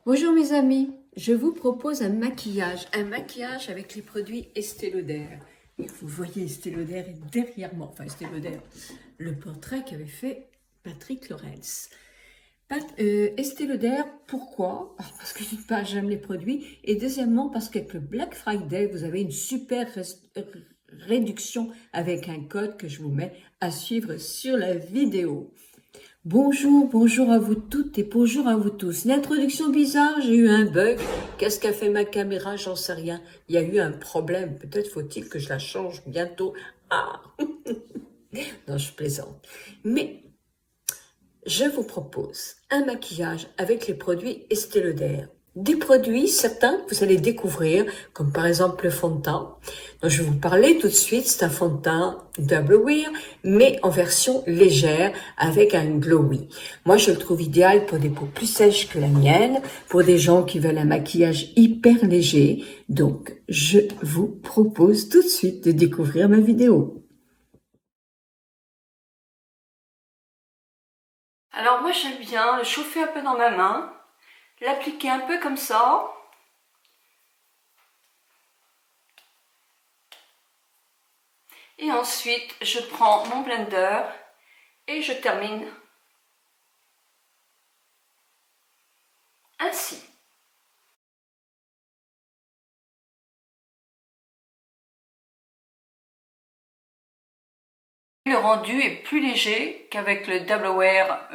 Bonjour mes amis, je vous propose un maquillage avec les produits Estée Lauder. Et vous voyez Estée Lauder est derrière moi, enfin Estée Lauder, le portrait qu'avait fait Patrick Lorentz. Estée Lauder, pourquoi? Parce que d'une part j'aime les produits et deuxièmement parce qu'avec le Black Friday vous avez une super réduction avec un code que je vous mets à suivre sur la vidéo. Bonjour à vous toutes et bonjour à vous tous. L'introduction bizarre, j'ai eu un bug. Qu'est-ce qu'a fait ma caméra? J'en sais rien. Il y a eu un problème. Peut-être faut-il que je la change bientôt. Ah non, je plaisante. Mais je vous propose un maquillage avec les produits Estée Lauder. Des produits, certains que vous allez découvrir, comme par exemple le fond de teint. Donc, je vais vous parler tout de suite, c'est un fond de teint Double Wear, mais en version légère, avec un glowy. Moi, je le trouve idéal pour des peaux plus sèches que la mienne, pour des gens qui veulent un maquillage hyper léger. Donc, je vous propose tout de suite de découvrir ma vidéo. Alors moi j'aime bien le chauffer un peu dans ma main, l'appliquer un peu comme ça. Et ensuite je prends mon blender et je termine ainsi. Le rendu est plus léger qu'avec le Double Wear,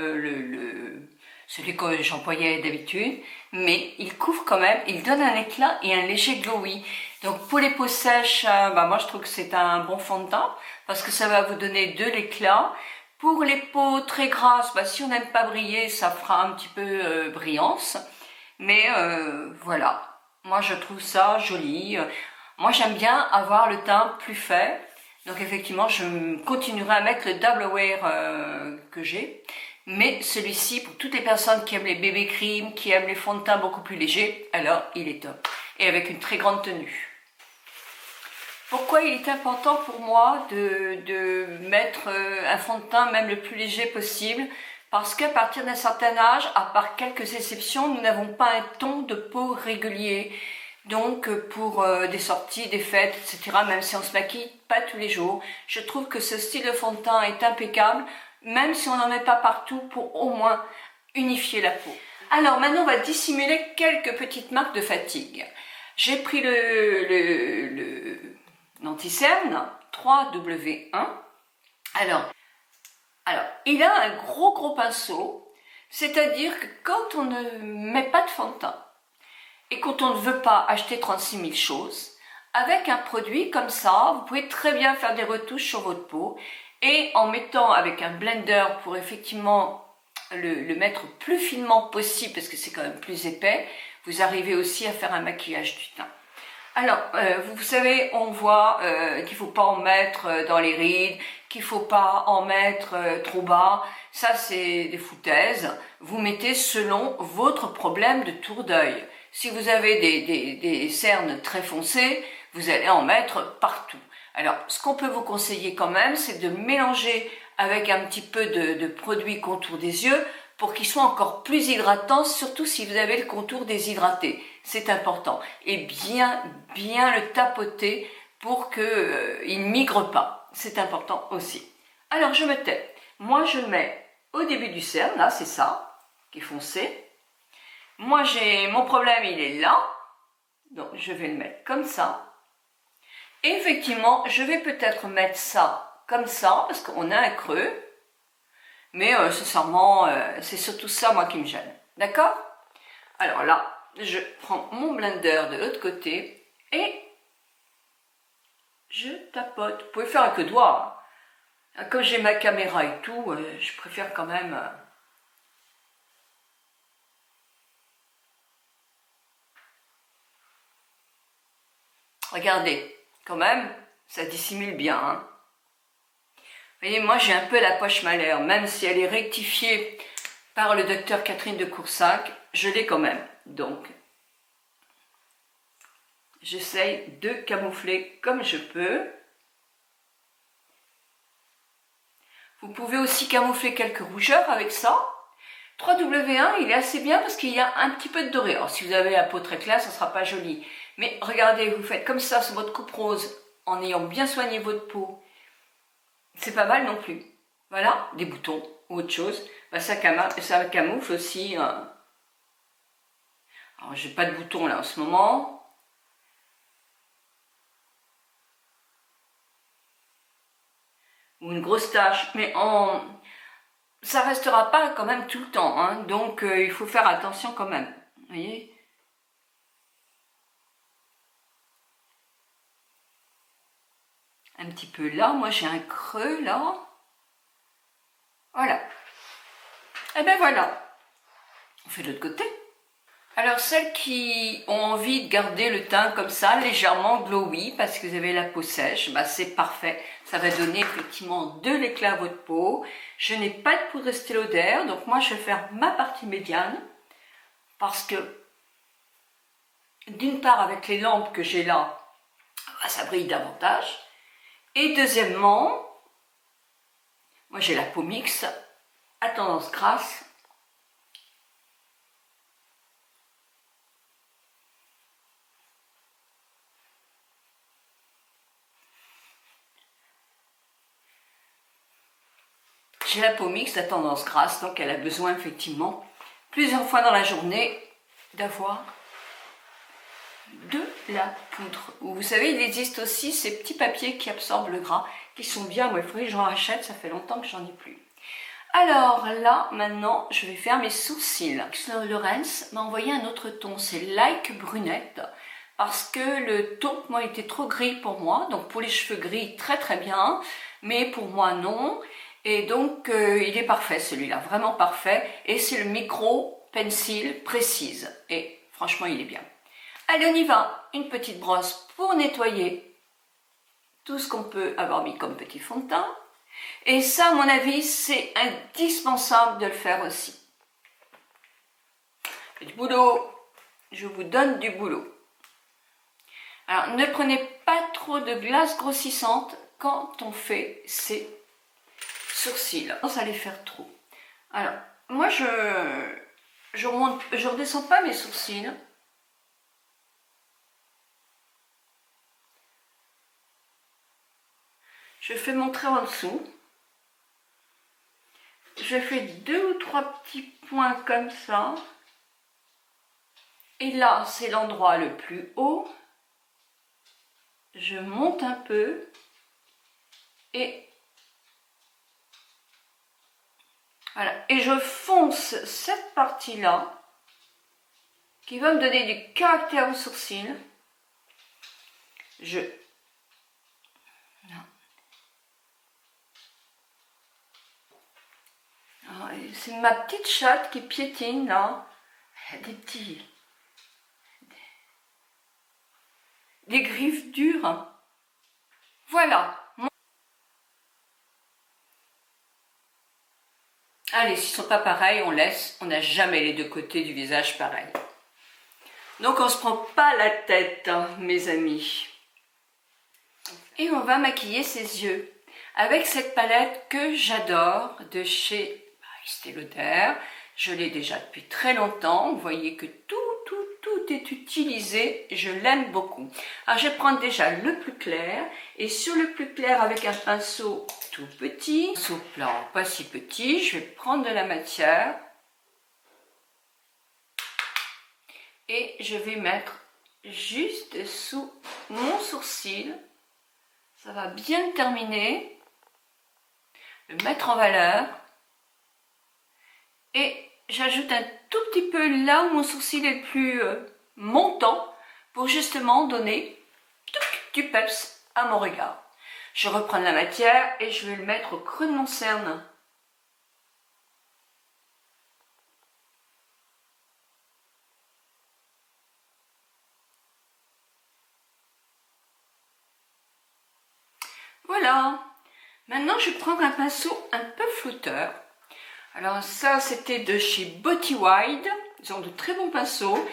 celui que j'employais d'habitude, mais il couvre quand même, il donne un éclat et un léger glowy. Donc pour les peaux sèches, moi je trouve que c'est un bon fond de teint parce que ça va vous donner de l'éclat. Pour les peaux très grasses, si on n'aime pas briller, ça fera un petit peu brillance. Mais voilà, moi je trouve ça joli. Moi j'aime bien avoir le teint plus fait. Donc effectivement, je continuerai à mettre le Double Wear que j'ai. Mais celui-ci, pour toutes les personnes qui aiment les bébés cream, qui aiment les fonds de teint beaucoup plus légers, alors il est top. Et avec une très grande tenue. Pourquoi il est important pour moi de mettre un fond de teint même le plus léger possible? Parce qu'à partir d'un certain âge, à part quelques exceptions, nous n'avons pas un ton de peau régulier. Donc pour des sorties, des fêtes, etc., même si on se maquille pas tous les jours, je trouve que ce style de fond de teint est impeccable, même si on n'en met pas partout, pour au moins unifier la peau. Alors maintenant on va dissimuler quelques petites marques de fatigue. J'ai pris l'anti-cerne 3W1. Alors, il a un gros pinceau, c'est-à-dire que quand on ne met pas de fond de teint, et quand on ne veut pas acheter 36 000 choses, avec un produit comme ça, vous pouvez très bien faire des retouches sur votre peau et en mettant avec un blender pour effectivement le mettre plus finement possible parce que c'est quand même plus épais, vous arrivez aussi à faire un maquillage du teint. Alors, vous savez, on voit qu'il ne faut pas en mettre dans les rides, qu'il ne faut pas en mettre trop bas. Ça, c'est des foutaises. Vous mettez selon votre problème de tour d'œil. Si vous avez des cernes très foncées, vous allez en mettre partout. Alors, ce qu'on peut vous conseiller quand même, c'est de mélanger avec un petit peu de produit contour des yeux pour qu'il soit encore plus hydratant, surtout si vous avez le contour déshydraté. C'est important. Et bien le tapoter pour qu'il ne migre pas. C'est important aussi. Alors, je me tais. Moi, je mets au début du cerne, là, c'est ça, qui est foncé. Moi, mon problème, il est là. Donc, je vais le mettre comme ça. Et effectivement, je vais peut-être mettre ça comme ça, parce qu'on a un creux. Mais sincèrement, c'est surtout ça, moi, qui me gêne. D'accord? Alors là, je prends mon blender de l'autre côté et je tapote. Vous pouvez faire avec le doigt. Hein. Comme j'ai ma caméra et tout, je préfère quand même... Regardez, quand même, ça dissimule bien. Hein. Vous voyez, moi j'ai un peu la poche malaire, même si elle est rectifiée par le docteur Catherine de Coursac, je l'ai quand même. Donc, j'essaye de camoufler comme je peux. Vous pouvez aussi camoufler quelques rougeurs avec ça. 3W1, il est assez bien parce qu'il y a un petit peu de doré. Alors, si vous avez la peau très claire, ça ne sera pas joli. Mais regardez, vous faites comme ça sur votre coupe rose, en ayant bien soigné votre peau. C'est pas mal non plus. Voilà, des boutons ou autre chose. Bah, ça camoufle aussi. Alors, j'ai pas de boutons là en ce moment. Ou une grosse tache, mais ça restera pas quand même tout le temps, hein, donc il faut faire attention quand même, vous voyez. Un petit peu là, moi j'ai un creux là, voilà. Et ben voilà, on fait de l'autre côté. Alors celles qui ont envie de garder le teint comme ça, légèrement glowy, parce que vous avez la peau sèche, bah c'est parfait. Ça va donner effectivement de l'éclat à votre peau. Je n'ai pas de poudre Estée Lauder, donc moi je vais faire ma partie médiane, parce que d'une part avec les lampes que j'ai là, bah, ça brille davantage. Et deuxièmement, moi j'ai la peau mixte, à tendance grasse. J'ai la peau mixte à tendance grasse, donc elle a besoin effectivement plusieurs fois dans la journée d'avoir de la poudre. Vous savez, il existe aussi ces petits papiers qui absorbent le gras, qui sont bien. Moi, il faudrait que j'en rachète, ça fait longtemps que j'en ai plus. Alors là, maintenant, je vais faire mes sourcils. Lorenz m'a envoyé un autre ton, c'est Like Brunette, parce que le ton, moi, était trop gris pour moi. Donc pour les cheveux gris, très très bien, mais pour moi, non. Et donc, il est parfait celui-là, vraiment parfait. Et c'est le micro pencil précise. Et franchement, il est bien. Allez, on y va. Une petite brosse pour nettoyer tout ce qu'on peut avoir mis comme petit fond de teint. Et ça, à mon avis, c'est indispensable de le faire aussi. Du boulot. Je vous donne du boulot. Alors, ne prenez pas trop de glace grossissante quand on fait ces sourcils. Ça allait faire trop. Alors, moi, je redescends pas mes sourcils. Je fais mon trait en dessous. Je fais 2 ou 3 petits points comme ça. Et là, c'est l'endroit le plus haut. Je monte un peu. Et voilà. Et je fonce cette partie-là, qui va me donner du caractère au sourcil. C'est ma petite chatte qui piétine là. Elle a des griffes dures. Voilà. Allez, s'ils ne sont pas pareils, on laisse. On n'a jamais les deux côtés du visage pareils. Donc on ne se prend pas la tête, hein, mes amis. Et on va maquiller ses yeux avec cette palette que j'adore de chez Estée Lauder. Je l'ai déjà depuis très longtemps. Vous voyez que tout est utilisé. Je l'aime beaucoup. Alors je vais prendre déjà le plus clair. Et sur le plus clair, avec un pinceau tout petit, pinceau plat, pas si petit, je vais prendre de la matière. Et je vais mettre juste sous mon sourcil. Ça va bien terminer. Le mettre en valeur. Et j'ajoute un tout petit peu là où mon sourcil est le plus montant pour justement donner du peps à mon regard. Je reprends la matière et je vais le mettre au creux de mon cerne. Voilà. Maintenant, je vais prendre un pinceau un peu flouteur. Alors ça, c'était de chez Beauty Wild. Ils ont de très bons pinceaux,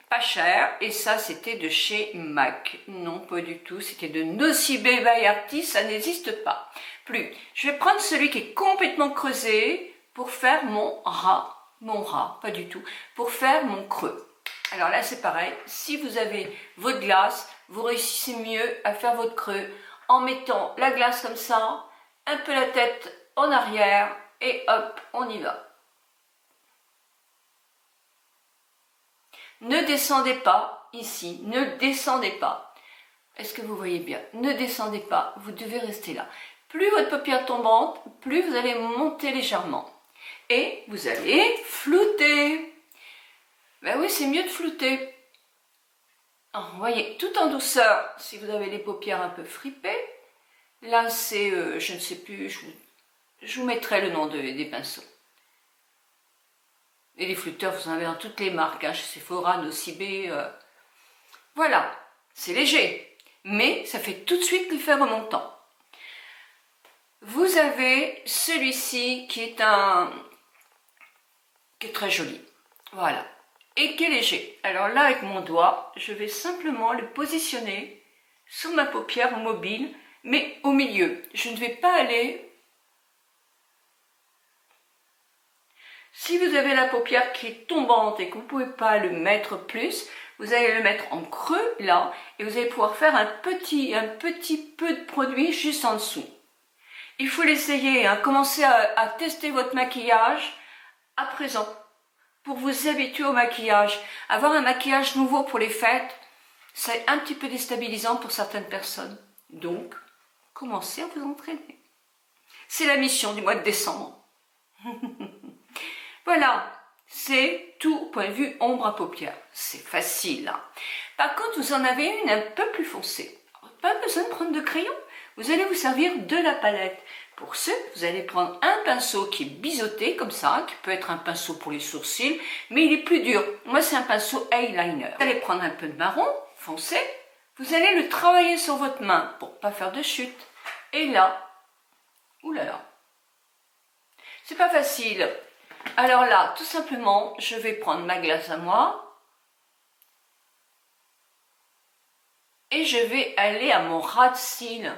pas chers. Et ça, c'était de chez MAC. Non, pas du tout. C'était de Nocibe by Artis. Ça n'existe pas. Plus. Je vais prendre celui qui est complètement creusé pour faire mon ras. mon ras, pas du tout, pour faire mon creux. Alors là, c'est pareil. Si vous avez votre glace, vous réussissez mieux à faire votre creux en mettant la glace comme ça, un peu la tête en arrière et hop, on y va. Ne descendez pas ici, ne descendez pas. Est-ce que vous voyez bien? Ne descendez pas, vous devez rester là. Plus votre paupière tombante, plus vous allez monter légèrement. Et vous allez flouter. Ben oui, c'est mieux de flouter. Alors, vous voyez, tout en douceur, si vous avez les paupières un peu fripées. Là, c'est, je ne sais plus, je vous mettrai le nom des pinceaux. Et les flouteurs, vous en avez dans toutes les marques, hein, chez Sephora, Nocibé. Voilà, c'est léger, mais ça fait tout de suite l'effet remontant. Vous avez celui-ci qui est très joli. Voilà. Et qui est léger. Alors là, avec mon doigt, je vais simplement le positionner sur ma paupière mobile, mais au milieu. Je ne vais pas aller... Si vous avez la paupière qui est tombante et que vous ne pouvez pas le mettre plus, vous allez le mettre en creux là, et vous allez pouvoir faire un petit peu de produit juste en dessous. Il faut l'essayer, hein. Commencez à tester votre maquillage à présent. Pour vous habituer au maquillage. Avoir un maquillage nouveau pour les fêtes, c'est un petit peu déstabilisant pour certaines personnes. Donc, commencez à vous entraîner. C'est la mission du mois de décembre. Voilà, c'est tout point de vue ombre à paupières. C'est facile. Hein. Par contre, vous en avez une un peu plus foncée. Pas besoin de prendre de crayon. Vous allez vous servir de la palette. Pour ce, vous allez prendre un pinceau qui est biseauté comme ça, qui peut être un pinceau pour les sourcils, mais il est plus dur. Moi, c'est un pinceau eyeliner. Vous allez prendre un peu de marron foncé. Vous allez le travailler sur votre main pour pas faire de chute. Et là, oulala, c'est pas facile. Alors là, tout simplement, je vais prendre ma glace à moi et je vais aller à mon ras de cils.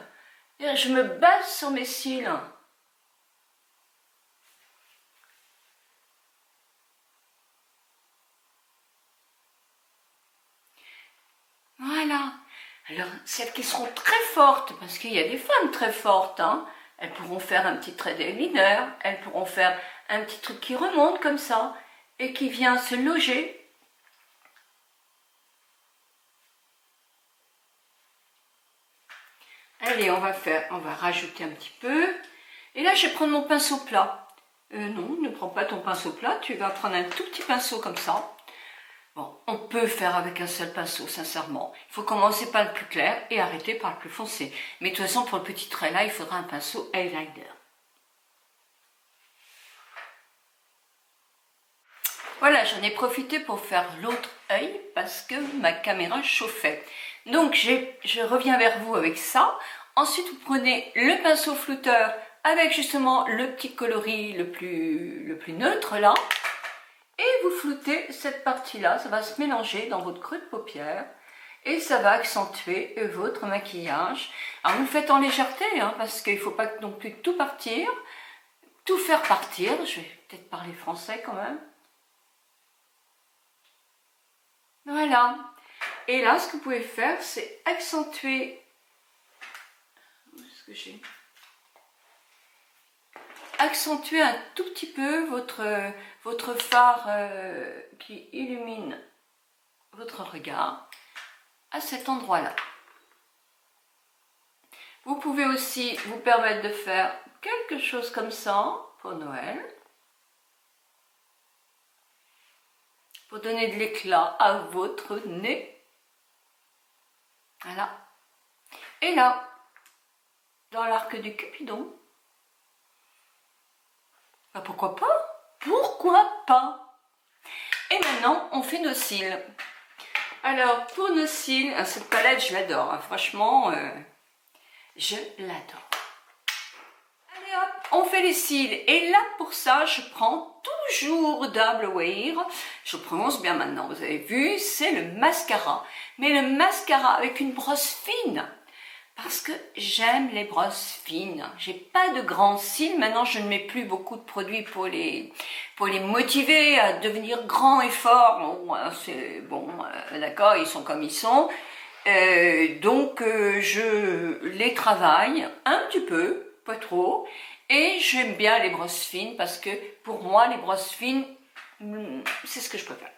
Je me base sur mes cils. Voilà. Alors, celles qui seront très fortes, parce qu'il y a des femmes très fortes, hein, elles pourront faire un petit trait d'eyeliner, elles pourront faire un petit truc qui remonte comme ça, et qui vient se loger. Allez, on va rajouter un petit peu. Et là, je vais prendre mon pinceau plat. Non, ne prends pas ton pinceau plat, tu vas prendre un tout petit pinceau comme ça. Bon, on peut faire avec un seul pinceau, sincèrement. Il faut commencer par le plus clair et arrêter par le plus foncé. Mais de toute façon, pour le petit trait là, il faudra un pinceau eyeliner. Voilà, j'en ai profité pour faire l'autre œil parce que ma caméra chauffait. Donc, je reviens vers vous avec ça. Ensuite, vous prenez le pinceau flouteur avec justement le petit coloris le plus neutre là. Et vous floutez cette partie-là, ça va se mélanger dans votre creux de paupière. Et ça va accentuer votre maquillage. Alors, vous le faites en légèreté, hein, parce qu'il ne faut pas non plus tout partir. Tout faire partir. Je vais peut-être parler français quand même. Voilà. Et là, ce que vous pouvez faire, c'est accentuer. Où est-ce que j'ai? Accentuer un tout petit peu votre fard qui illumine votre regard à cet endroit-là. Vous pouvez aussi vous permettre de faire quelque chose comme ça pour Noël. Pour donner de l'éclat à votre nez. Voilà. Et là, dans l'arc du Cupidon, bah pourquoi pas? Pourquoi pas? Et maintenant, on fait nos cils. Alors, pour nos cils, cette palette, je l'adore. Hein, franchement, je l'adore. Allez hop, on fait les cils. Et là, pour ça, je prends toujours Double Wear. Je prononce bien maintenant, vous avez vu, c'est le mascara. Mais le mascara avec une brosse fine. Parce que j'aime les brosses fines. J'ai pas de grands cils. Maintenant, je ne mets plus beaucoup de produits pour les motiver à devenir grands et forts. Bon, c'est bon, d'accord, ils sont comme ils sont. Donc, je les travaille un petit peu, pas trop. Et j'aime bien les brosses fines parce que pour moi, les brosses fines, c'est ce que je préfère.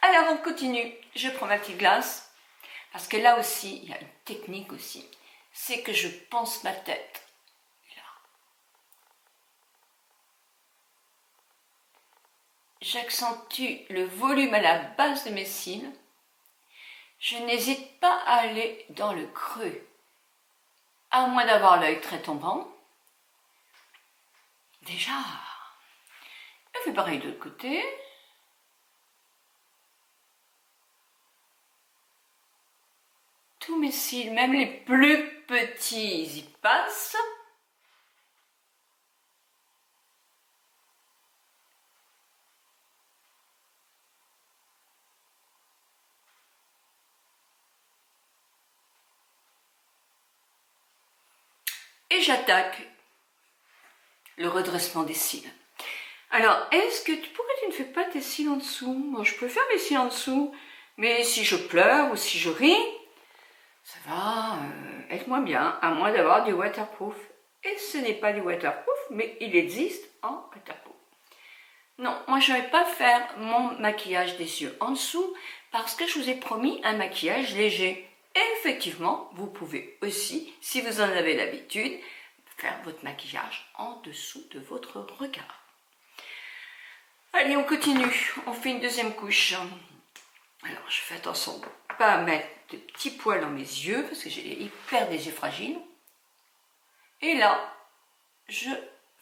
Alors, on continue. Je prends ma petite glace. Parce que là aussi, il y a une technique aussi. C'est que je pense ma tête. Là. J'accentue le volume à la base de mes cils. Je n'hésite pas à aller dans le creux. À moins d'avoir l'œil très tombant. Déjà. Je fais pareil de l'autre côté. Tous mes cils, même les plus petits, y passent. Et j'attaque le redressement des cils. Alors, pourquoi tu ne fais pas tes cils en dessous? Moi, je peux faire mes cils en dessous, mais si je pleure ou si je ris, ça va être moins bien, à moins d'avoir du waterproof. Et ce n'est pas du waterproof, mais il existe en waterproof. Non, moi je ne vais pas faire mon maquillage des yeux en dessous, parce que je vous ai promis un maquillage léger. Et effectivement, vous pouvez aussi, si vous en avez l'habitude, faire votre maquillage en dessous de votre regard. Allez, on continue. On fait une deuxième couche. Alors, je fais attention de ne pas mettre de petits poils dans mes yeux, parce que j'ai hyper des yeux fragiles. Et là, je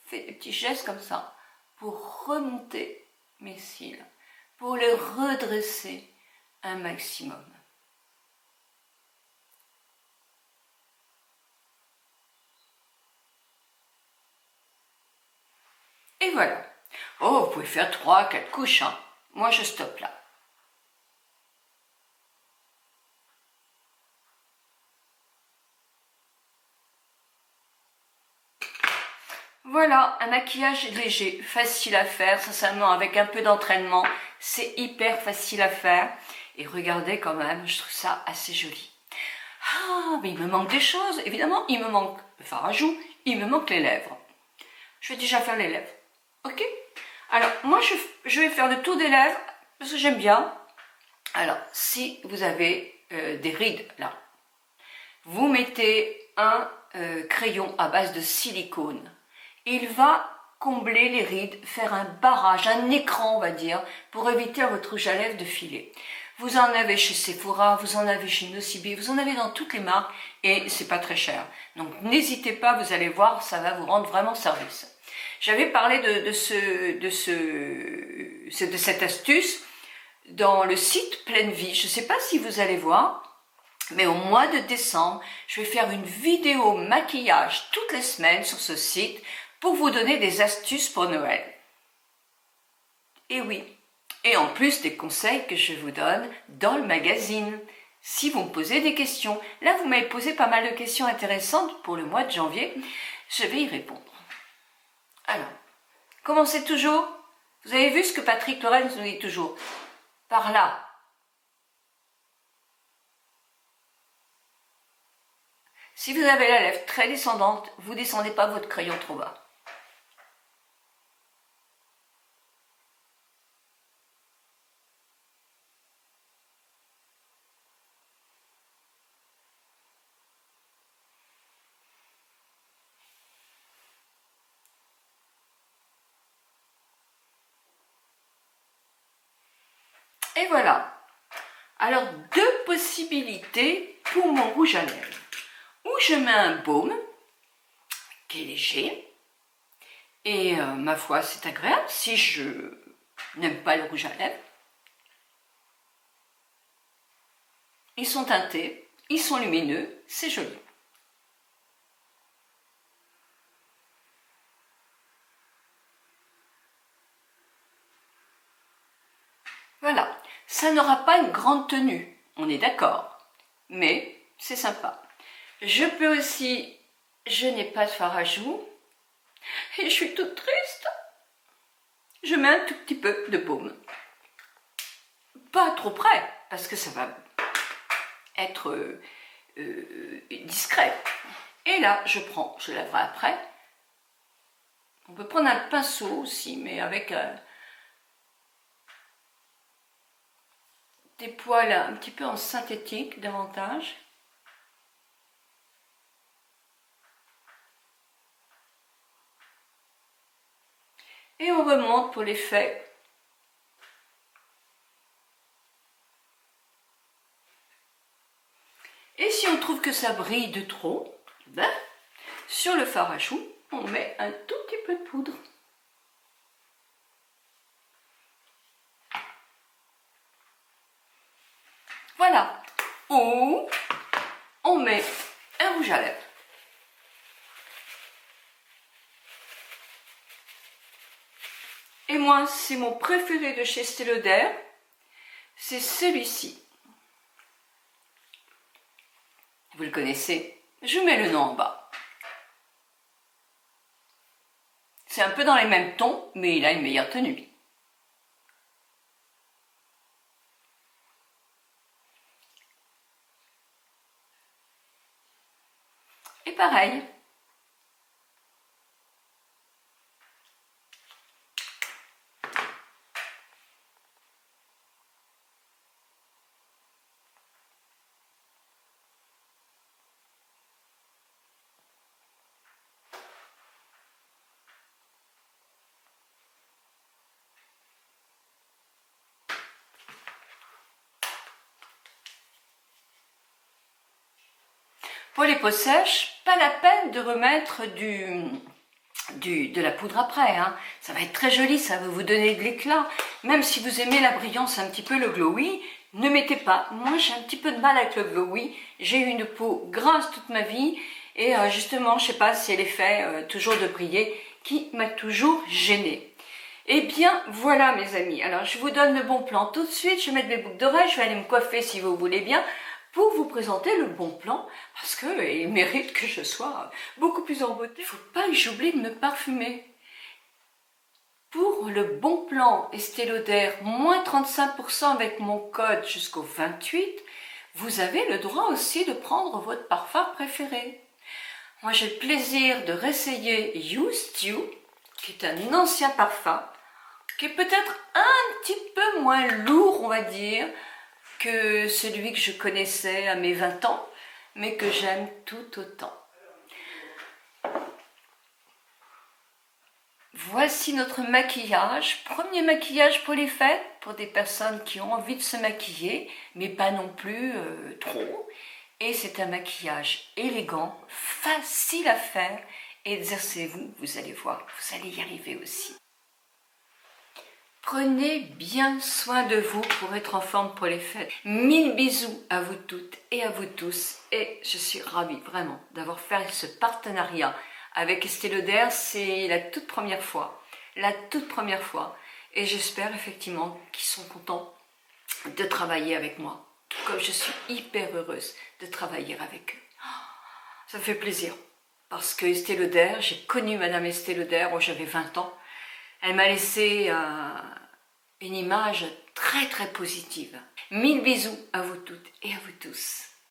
fais des petits gestes comme ça, pour remonter mes cils, pour les redresser un maximum. Et voilà. Oh, vous pouvez faire 3-4 couches, hein. Moi, je stoppe là. Voilà, un maquillage léger, facile à faire, sincèrement, avec un peu d'entraînement, c'est hyper facile à faire. Et regardez quand même, je trouve ça assez joli. Ah, mais il me manque des choses, évidemment, il me manque le fard à joues, il me manque les lèvres. Je vais déjà faire les lèvres, ok? Alors, moi, je vais faire le tour des lèvres, parce que j'aime bien. Alors, si vous avez des rides, là, vous mettez un crayon à base de silicone. Il va combler les rides, faire un barrage, un écran on va dire, pour éviter à votre rouge à lèvres de filer. Vous en avez chez Sephora, vous en avez chez Nocibé, vous en avez dans toutes les marques et c'est pas très cher. Donc n'hésitez pas, vous allez voir, ça va vous rendre vraiment service. J'avais parlé de cette astuce dans le site Pleine Vie. Je ne sais pas si vous allez voir, mais au mois de décembre, je vais faire une vidéo maquillage toutes les semaines sur ce site pour vous donner des astuces pour Noël. Et oui, et en plus des conseils que je vous donne dans le magazine. Si vous me posez des questions, là vous m'avez posé pas mal de questions intéressantes pour le mois de janvier, je vais y répondre. Alors, commencez toujours. Vous avez vu ce que Patrick Lorentz nous dit toujours? Par là. Si vous avez la lèvre très descendante, vous ne descendez pas votre crayon trop bas. Et voilà. Alors, deux possibilités pour mon rouge à lèvres. Ou je mets un baume qui est léger. Et ma foi, c'est agréable si je n'aime pas le rouge à lèvres. Ils sont teintés, ils sont lumineux, c'est joli. Voilà, ça n'aura pas une grande tenue, on est d'accord. Mais c'est sympa. Je peux aussi, je n'ai pas de fard à joues et je suis toute triste. Je mets un tout petit peu de baume. Pas trop près, parce que ça va être discret. Et là, je laverai après. On peut prendre un pinceau aussi, mais avec des poils un petit peu en synthétique davantage. Et on remonte pour l'effet. Et si on trouve que ça brille de trop, ben, sur le fard à choux, on met un tout petit peu de poudre. Voilà. Ou on met un rouge à lèvres. Et moi, c'est mon préféré de chez Estée Lauder. C'est celui-ci. Vous le connaissez. Je mets le nom en bas. C'est un peu dans les mêmes tons, mais il a une meilleure tenue. Et pareil. Pour les peaux sèches, pas la peine de remettre de la poudre après. Hein. Ça va être très joli, ça va vous donner de l'éclat. Même si vous aimez la brillance, un petit peu le glowy, ne mettez pas. Moi, j'ai un petit peu de mal avec le glowy. J'ai eu une peau grasse toute ma vie. Et justement, je ne sais pas si c'est l'effet toujours de briller qui m'a toujours gênée. Eh bien, voilà mes amis. Alors, je vous donne le bon plan tout de suite. Je vais mettre mes boucles d'oreilles. Je vais aller me coiffer si vous voulez bien, pour vous présenter le bon plan, parce qu'il mérite que je sois beaucoup plus en beauté. Il ne faut pas que j'oublie de me parfumer. Pour le bon plan Estée Lauder, moins 35% avec mon code jusqu'au 28, vous avez le droit aussi de prendre votre parfum préféré. Moi, j'ai le plaisir de réessayer Used You, qui est un ancien parfum, qui est peut-être un petit peu moins lourd, on va dire, que celui que je connaissais à mes 20 ans, mais que j'aime tout autant. Voici notre maquillage. Premier maquillage pour les fêtes, pour des personnes qui ont envie de se maquiller, mais pas non plus trop. Et c'est un maquillage élégant, facile à faire. Exercez-vous, vous allez voir, vous allez y arriver aussi. Prenez bien soin de vous pour être en forme pour les fêtes. 1000 bisous à vous toutes et à vous tous. Et je suis ravie vraiment d'avoir fait ce partenariat avec Estée Lauder. C'est la toute première fois. La toute première fois. Et j'espère effectivement qu'ils sont contents de travailler avec moi. Tout comme je suis hyper heureuse de travailler avec eux. Ça me fait plaisir. Parce que Estée Lauder, j'ai connu Madame Estée Lauder quand j'avais 20 ans. Elle m'a laissé une image très très positive. 1000 bisous à vous toutes et à vous tous.